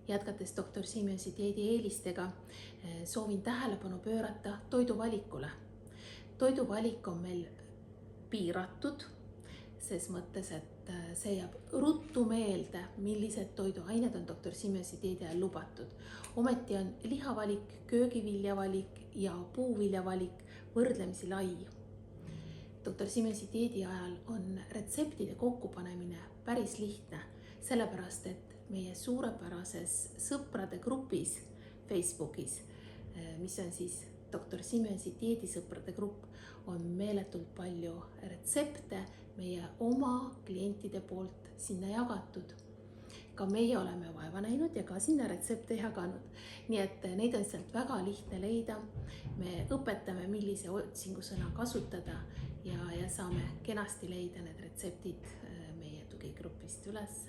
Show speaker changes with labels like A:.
A: Jätkates doktor Simensi dieedieelistega, soovin tähelepanu pöörata toiduvalikule. Toiduvalik on meil piiratud, ses mõttes, et see jääb ruttu meelde, millised toiduained on doktor Simensi dieedi ajal lubatud. Ometi on lihavalik, köögiviljavalik ja puuviljavalik võrdlemisi lai. Doktor Simensi dieedi ajal on retseptide kokkupanemine päris lihtne, sellepärast et meie suurepärases sõprade grupis Facebookis, mis on siis doktor Simensi dieedisõprade grupp, on meeletult palju retsepte meie oma klientide poolt sinna jagatud. Ka meie oleme vaeva näinud ja ka sinna retsepte jaganud. Nii et neid on sealt väga lihtne leida. Me õpetame, millise otsingusõna kasutada ja saame kenasti leida need retseptid meie tugigrupist üles.